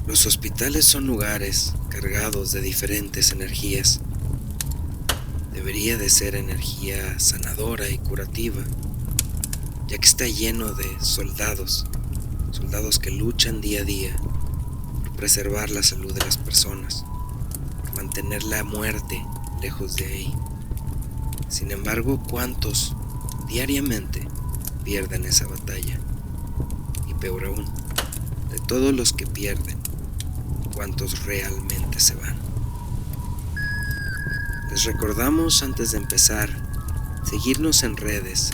Los hospitales son lugares cargados de diferentes energías. Debería de ser energía sanadora y curativa, ya que está lleno de soldados que luchan día a día por preservar la salud de las personas, por mantener la muerte lejos de ahí. Sin embargo, ¿cuántos diariamente pierden esa batalla? Y peor aún, de todos los que pierden, ¿cuántos realmente se van? Les recordamos antes de empezar, seguirnos en redes.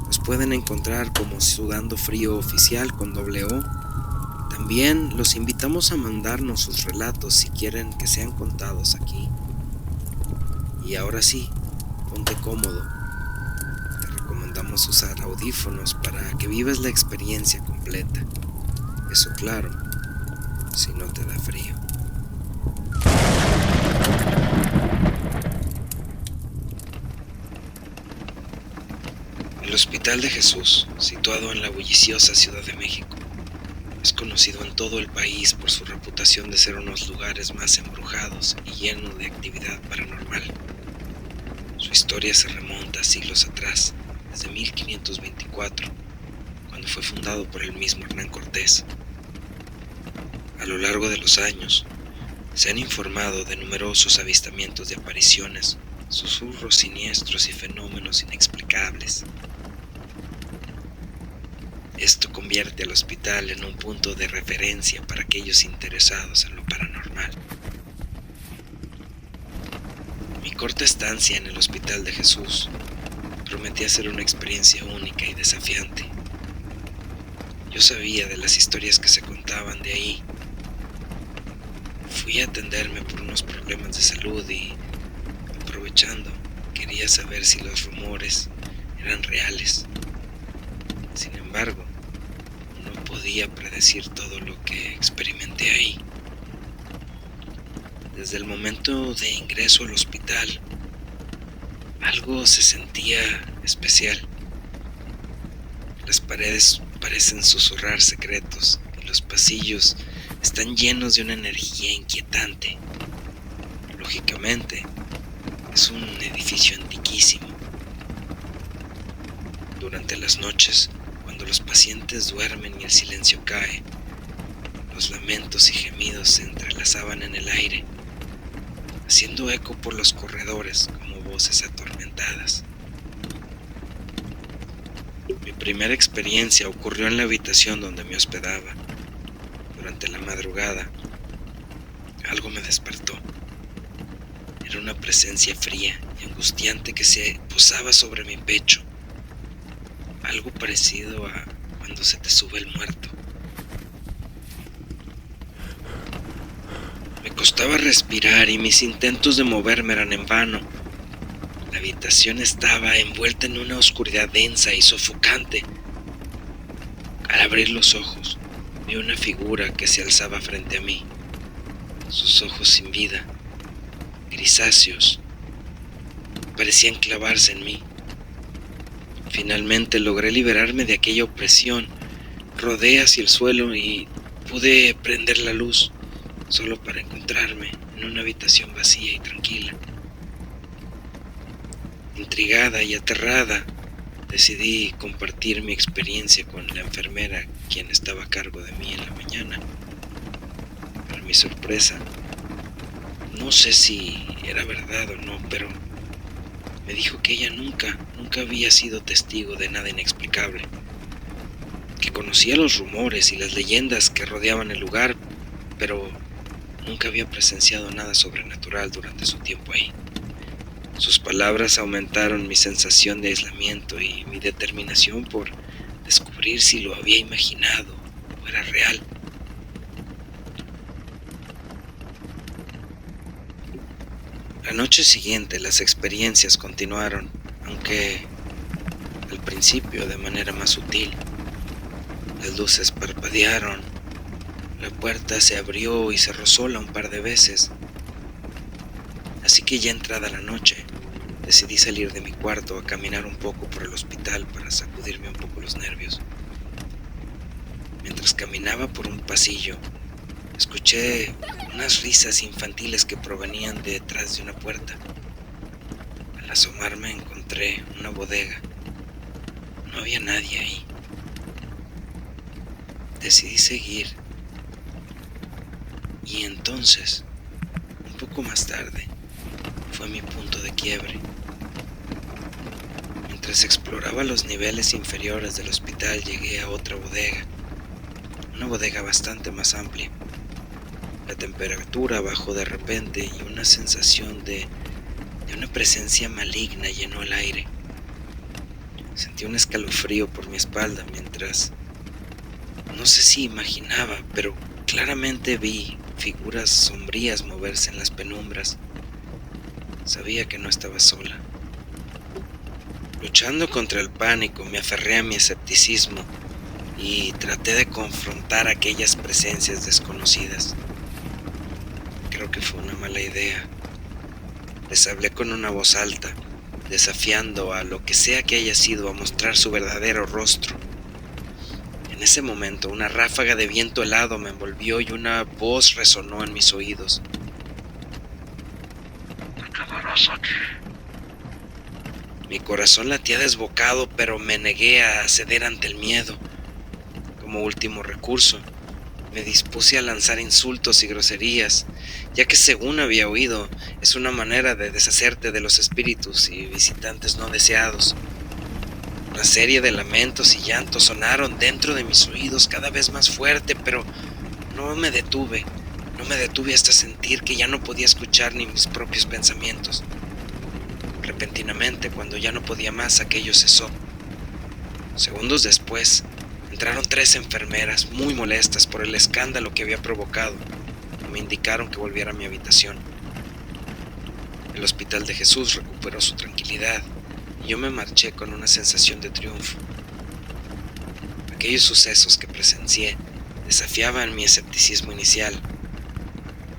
Nos pueden encontrar como Sudando Frío Oficial con .o. También los invitamos a mandarnos sus relatos si quieren que sean contados aquí. Y ahora sí, ponte cómodo. Te recomendamos usar audífonos para que vivas la experiencia completa. Eso claro, si no te da frío. El Hospital de Jesús, situado en la bulliciosa Ciudad de México, es conocido en todo el país por su reputación de ser uno de los lugares más embrujados y llenos de actividad paranormal. Su historia se remonta a siglos atrás, desde 1524, cuando fue fundado por el mismo Hernán Cortés. A lo largo de los años, se han informado de numerosos avistamientos de apariciones, susurros siniestros y fenómenos inexplicables. Esto convierte al hospital en un punto de referencia para aquellos interesados en lo paranormal. Mi corta estancia en el Hospital de Jesús prometía ser una experiencia única y desafiante. Yo sabía de las historias que se contaban de ahí. Fui a atenderme por unos problemas de salud y, aprovechando, quería saber si los rumores eran reales. Sin embargo, no podía predecir todo lo que experimenté ahí. Desde el momento de ingreso al hospital, algo se sentía especial. Las paredes parecen susurrar secretos y los pasillos están llenos de una energía inquietante. Lógicamente, es un edificio antiquísimo. Durante las noches, cuando los pacientes duermen y el silencio cae, los lamentos y gemidos se entrelazaban en el aire, haciendo eco por los corredores como voces atormentadas. Mi primera experiencia ocurrió en la habitación donde me hospedaba. Durante la madrugada, algo me despertó. Era una presencia fría y angustiante que se posaba sobre mi pecho. Algo parecido a cuando se te sube el muerto. Me costaba respirar y mis intentos de moverme eran en vano. La habitación estaba envuelta en una oscuridad densa y sofocante. Al abrir los ojos, vi una figura que se alzaba frente a mí. Sus ojos sin vida, grisáceos, parecían clavarse en mí. Finalmente logré liberarme de aquella opresión. Rodé hacia el suelo y pude prender la luz, solo para encontrarme en una habitación vacía y tranquila. Intrigada y aterrada, decidí compartir mi experiencia con la enfermera quien estaba a cargo de mí en la mañana. Para mi sorpresa, no sé si era verdad o no, pero me dijo que ella nunca había sido testigo de nada inexplicable, que conocía los rumores y las leyendas que rodeaban el lugar, pero nunca había presenciado nada sobrenatural durante su tiempo ahí. Sus palabras aumentaron mi sensación de aislamiento y mi determinación por descubrir si lo había imaginado o era real. La noche siguiente las experiencias continuaron, aunque al principio de manera más sutil. Las luces parpadearon, la puerta se abrió y cerró sola un par de veces. Así que ya entrada la noche, decidí salir de mi cuarto a caminar un poco por el hospital para sacudirme un poco los nervios. Mientras caminaba por un pasillo, Escuché unas risas infantiles que provenían de detrás de una puerta. Al asomarme encontré una bodega. No había nadie ahí. Decidí seguir. Y entonces, un poco más tarde, fue mi punto de quiebre. Mientras exploraba los niveles inferiores del hospital, llegué a otra bodega. Una bodega bastante más amplia. La temperatura bajó de repente y una sensación de una presencia maligna llenó el aire. Sentí un escalofrío por mi espalda mientras, no sé si imaginaba, pero claramente vi figuras sombrías moverse en las penumbras. Sabía que no estaba sola. Luchando contra el pánico, me aferré a mi escepticismo y traté de confrontar aquellas presencias desconocidas. Creo que fue una mala idea. Les hablé con una voz alta, desafiando a lo que sea que haya sido a mostrar su verdadero rostro. En ese momento, una ráfaga de viento helado me envolvió y una voz resonó en mis oídos. Te quedarás aquí. Mi corazón latía desbocado, pero me negué a ceder ante el miedo. Como último recurso, me dispuse a lanzar insultos y groserías, ya que según había oído, es una manera de deshacerte de los espíritus y visitantes no deseados. Una serie de lamentos y llantos sonaron dentro de mis oídos cada vez más fuerte, pero no me detuve hasta sentir que ya no podía escuchar ni mis propios pensamientos. Repentinamente, cuando ya no podía más, aquello cesó. Segundos después, entraron 3 enfermeras muy molestas por el escándalo que había provocado y me indicaron que volviera a mi habitación. El Hospital de Jesús recuperó su tranquilidad y yo me marché con una sensación de triunfo. Aquellos sucesos que presencié desafiaban mi escepticismo inicial.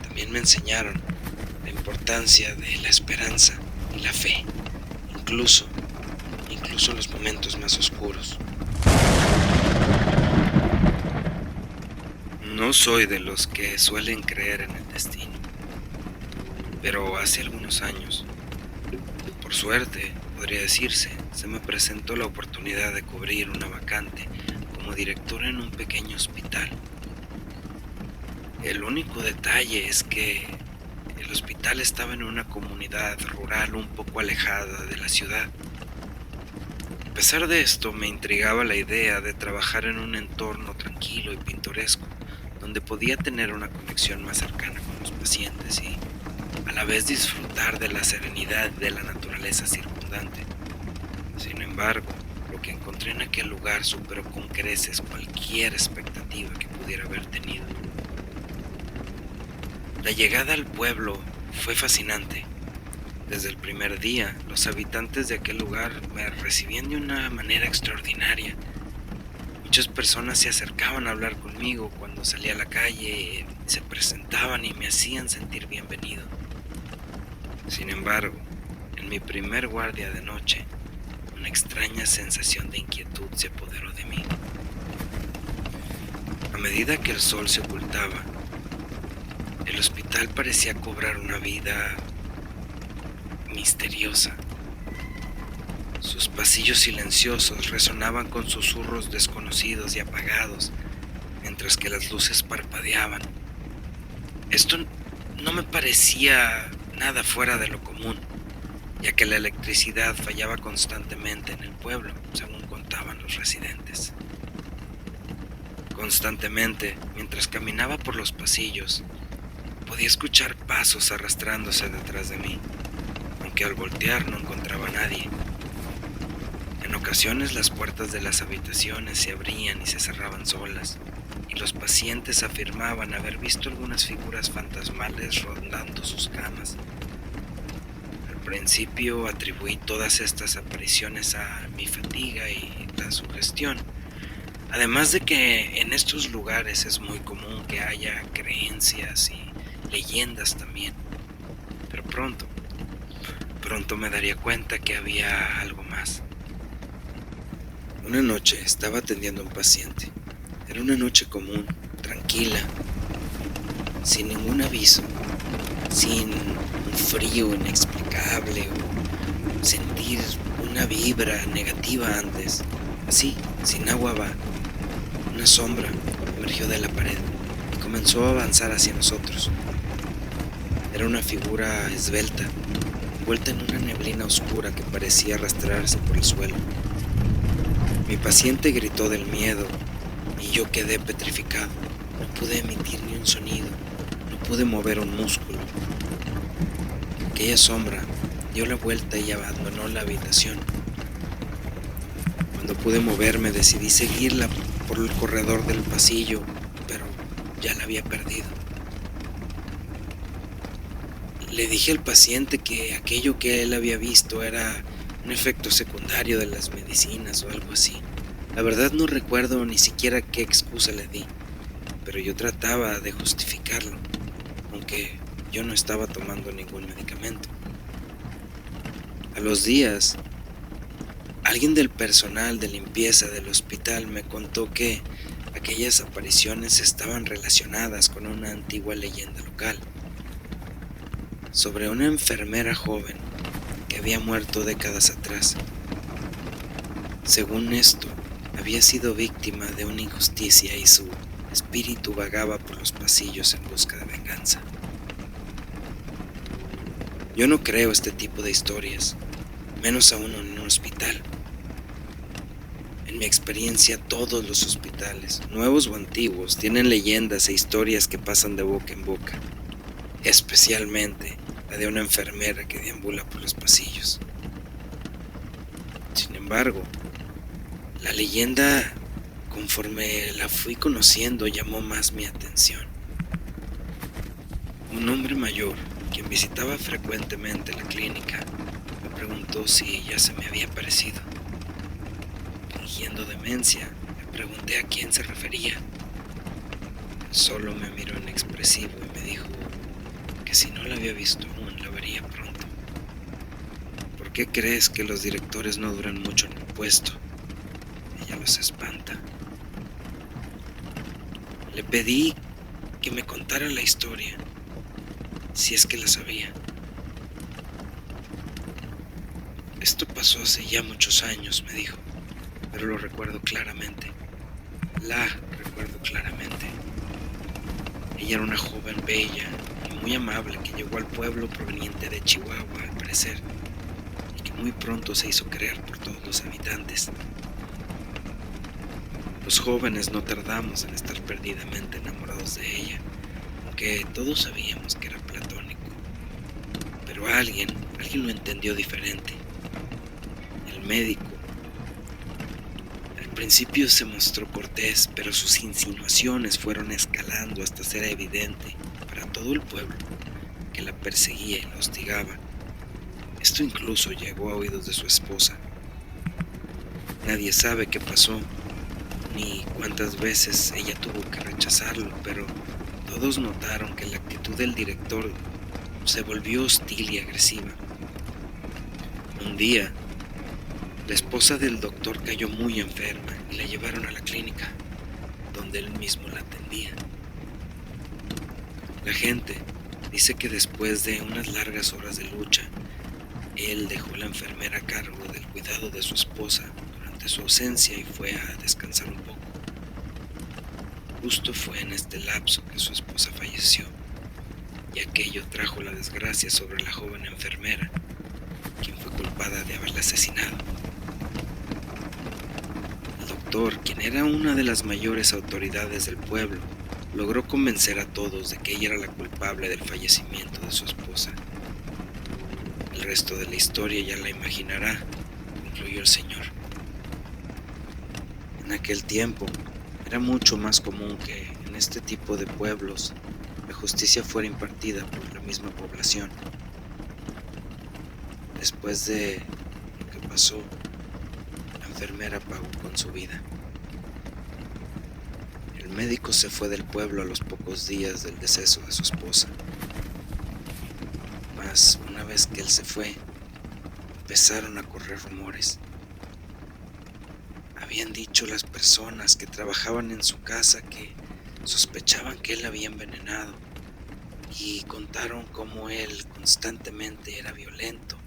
También me enseñaron la importancia de la esperanza y la fe, incluso en los momentos más oscuros. No soy de los que suelen creer en el destino, pero hace algunos años, por suerte, podría decirse, se me presentó la oportunidad de cubrir una vacante como director en un pequeño hospital. El único detalle es que el hospital estaba en una comunidad rural un poco alejada de la ciudad. A pesar de esto, me intrigaba la idea de trabajar en un entorno tranquilo y pintoresco, donde podía tener una conexión más cercana con los pacientes y a la vez disfrutar de la serenidad de la naturaleza circundante. Sin embargo, lo que encontré en aquel lugar superó con creces cualquier expectativa que pudiera haber tenido. La llegada al pueblo fue fascinante. Desde el primer día, los habitantes de aquel lugar me recibían de una manera extraordinaria. Muchas personas se acercaban a hablar conmigo cuando salía a la calle, se presentaban y me hacían sentir bienvenido. Sin embargo, en mi primer guardia de noche, una extraña sensación de inquietud se apoderó de mí. A medida que el sol se ocultaba, el hospital parecía cobrar una vida misteriosa. Sus pasillos silenciosos resonaban con susurros desconocidos y apagados, mientras que las luces parpadeaban. Esto no me parecía nada fuera de lo común, ya que la electricidad fallaba constantemente en el pueblo, según contaban los residentes. Constantemente, mientras caminaba por los pasillos, podía escuchar pasos arrastrándose detrás de mí, aunque al voltear no encontraba a nadie. En ocasiones las puertas de las habitaciones se abrían y se cerraban solas, y los pacientes afirmaban haber visto algunas figuras fantasmales rondando sus camas. Al principio atribuí todas estas apariciones a mi fatiga y la sugestión, además de que en estos lugares es muy común que haya creencias y leyendas también. Pero pronto me daría cuenta que había algo más. Una noche estaba atendiendo a un paciente. Era una noche común, tranquila. sin ningún aviso, sin un frío inexplicable o sentir una vibra negativa antes. Así, sin agua va, una sombra emergió de la pared y comenzó a avanzar hacia nosotros. Era una figura esbelta, envuelta en una neblina oscura que parecía arrastrarse por el suelo. Mi paciente gritó del miedo y yo quedé petrificado. No pude emitir ni un sonido, no pude mover un músculo. Aquella sombra dio la vuelta y abandonó la habitación. Cuando pude moverme decidí seguirla por el corredor del pasillo, pero ya la había perdido. Le dije al paciente que aquello que él había visto era un efecto secundario de las medicinas o algo así. La verdad no recuerdo ni siquiera qué excusa le di, pero yo trataba de justificarlo, aunque yo no estaba tomando ningún medicamento. A los días, alguien del personal de limpieza del hospital me contó que aquellas apariciones estaban relacionadas con una antigua leyenda local sobre una enfermera joven que había muerto décadas atrás. Según esto, había sido víctima de una injusticia y su espíritu vagaba por los pasillos en busca de venganza. Yo no creo este tipo de historias, menos aún en un hospital. En mi experiencia, todos los hospitales, nuevos o antiguos, tienen leyendas e historias que pasan de boca en boca, especialmente la de una enfermera que deambula por los pasillos. Sin embargo, la leyenda, conforme la fui conociendo, llamó más mi atención. Un hombre mayor, quien visitaba frecuentemente la clínica, me preguntó si ella se me había parecido. Fingiendo demencia, le pregunté a quién se refería. Solo me miró inexpresivo y me dijo que si no la había visto aún, la vería pronto. ¿Por qué crees que los directores no duran mucho en el puesto? Ella los espanta. Le pedí que me contara la historia, si es que la sabía. Esto pasó hace ya muchos años, me dijo, pero lo recuerdo claramente. La recuerdo claramente. Ella era una joven bella y muy amable que llegó al pueblo proveniente de Chihuahua, al parecer, y que muy pronto se hizo querer por todos los habitantes. Los jóvenes no tardamos en estar perdidamente enamorados de ella, aunque todos sabíamos que era platónico. Pero alguien lo entendió diferente. El médico. Al principio se mostró cortés, pero sus insinuaciones fueron escalando hasta ser evidente para todo el pueblo que la perseguía y la hostigaba. Esto incluso llegó a oídos de su esposa. Nadie sabe qué pasó, ni cuántas veces ella tuvo que rechazarlo, pero todos notaron que la actitud del director se volvió hostil y agresiva. Un día, la esposa del doctor cayó muy enferma y la llevaron a la clínica, donde él mismo la atendía. La gente dice que después de unas largas horas de lucha, él dejó a la enfermera a cargo del cuidado de su esposa durante su ausencia y fue a descansar un poco. Justo fue en este lapso que su esposa falleció, y aquello trajo la desgracia sobre la joven enfermera, quien fue culpada de haberla asesinado. El doctor, quien era una de las mayores autoridades del pueblo, logró convencer a todos de que ella era la culpable del fallecimiento de su esposa. El resto de la historia ya la imaginará, concluyó el señor. En aquel tiempo, era mucho más común que en este tipo de pueblos la justicia fuera impartida por la misma población. Después de lo que pasó, la enfermera pagó con su vida. El médico se fue del pueblo a los pocos días del deceso de su esposa. Mas una vez que él se fue, empezaron a correr rumores. Habían dicho las personas que trabajaban en su casa que sospechaban que él la había envenenado, y contaron cómo él constantemente era violento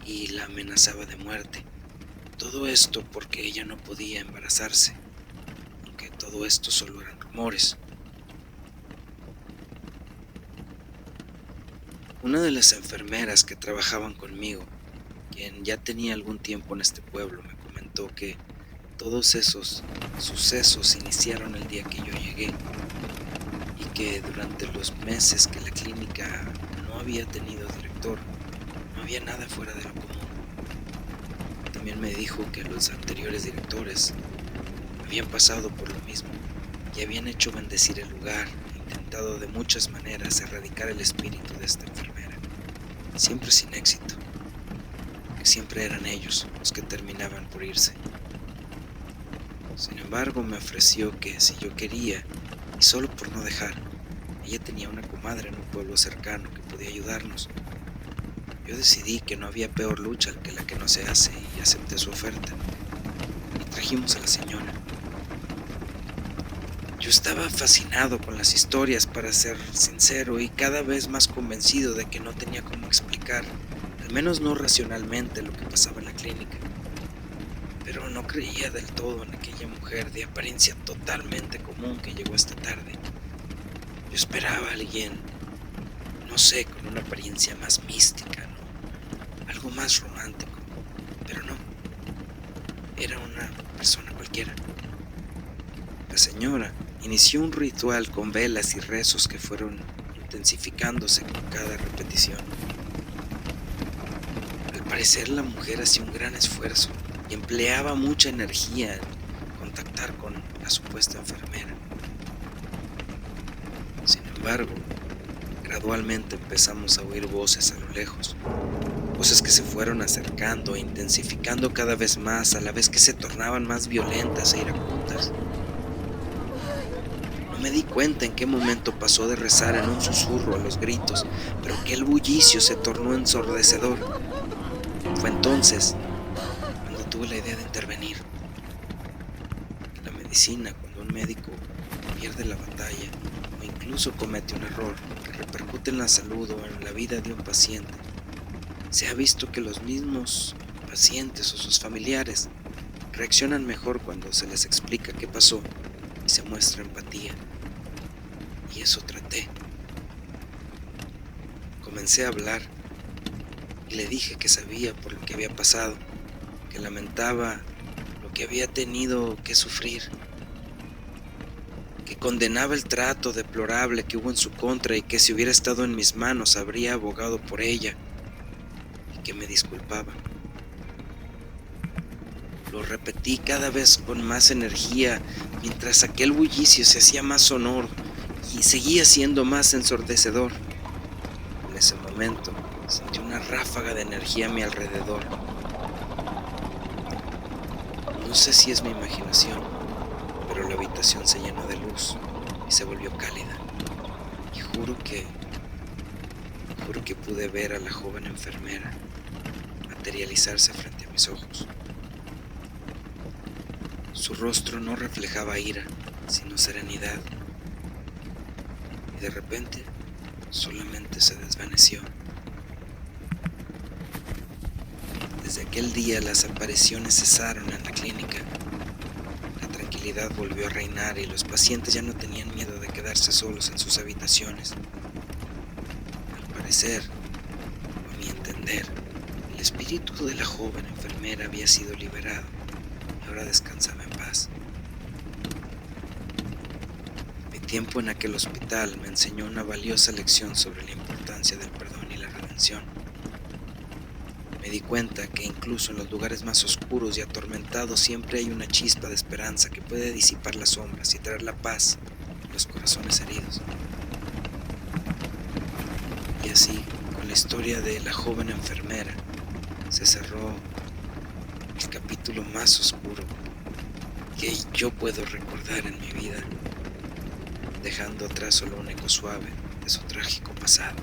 y la amenazaba de muerte. Todo esto porque ella no podía embarazarse, aunque todo esto solo eran rumores. Una de las enfermeras que trabajaban conmigo, quien ya tenía algún tiempo en este pueblo, me comentó que todos esos sucesos iniciaron el día que yo llegué y que durante los meses que la clínica no había tenido director, no había nada fuera de lo común. También me dijo que los anteriores directores habían pasado por lo mismo y habían hecho bendecir el lugar e intentado de muchas maneras erradicar el espíritu de esta enfermera, siempre sin éxito, que siempre eran ellos los que terminaban por irse. Sin embargo, me ofreció que si yo quería, y solo por no dejar, ella tenía una comadre en un pueblo cercano que podía ayudarnos. Yo decidí que no había peor lucha que la que no se hace y acepté su oferta. Y trajimos a la señora. Yo estaba fascinado con las historias, para ser sincero, y cada vez más convencido de que no tenía cómo explicar, al menos no racionalmente, lo que pasaba en la clínica. Pero no creía del todo en aquella mujer de apariencia totalmente común que llegó esta tarde. Yo esperaba a alguien, no sé, con una apariencia más mística, ¿no? Algo más romántico, pero no. Era una persona cualquiera. La señora inició un ritual con velas y rezos que fueron intensificándose con cada repetición. Al parecer, la mujer hacía un gran esfuerzo y empleaba mucha energía en contactar con la supuesta enfermera. Sin embargo, gradualmente empezamos a oír voces a lo lejos, voces que se fueron acercando e intensificando cada vez más, a la vez que se tornaban más violentas e iracundas. No me di cuenta en qué momento pasó de rezar en un susurro a los gritos, pero aquel bullicio se tornó ensordecedor. Fue entonces tuve la idea de intervenir. En la medicina, cuando un médico pierde la batalla o incluso comete un error que repercute en la salud o en la vida de un paciente, se ha visto que los mismos pacientes o sus familiares reaccionan mejor cuando se les explica qué pasó y se muestra empatía. Y eso traté. Comencé a hablar y le dije que sabía por lo que había pasado, que lamentaba lo que había tenido que sufrir, que condenaba el trato deplorable que hubo en su contra y que si hubiera estado en mis manos habría abogado por ella, y que me disculpaba. Lo repetí cada vez con más energía, mientras aquel bullicio se hacía más sonoro y seguía siendo más ensordecedor. En ese momento sentí una ráfaga de energía a mi alrededor. No sé si es mi imaginación, pero la habitación se llenó de luz y se volvió cálida. Y juro que pude ver a la joven enfermera materializarse frente a mis ojos. Su rostro no reflejaba ira, sino serenidad. Y de repente, solamente se desvaneció. Desde aquel día las apariciones cesaron en la clínica. La tranquilidad volvió a reinar y los pacientes ya no tenían miedo de quedarse solos en sus habitaciones. Al parecer, o a mi entender, el espíritu de la joven enfermera había sido liberado y ahora descansaba en paz. Mi tiempo en aquel hospital me enseñó una valiosa lección sobre la importancia del perdón y la redención. Me di cuenta que incluso en los lugares más oscuros y atormentados siempre hay una chispa de esperanza que puede disipar las sombras y traer la paz a los corazones heridos. Y así, con la historia de la joven enfermera, se cerró el capítulo más oscuro que yo puedo recordar en mi vida, dejando atrás solo un eco suave de su trágico pasado.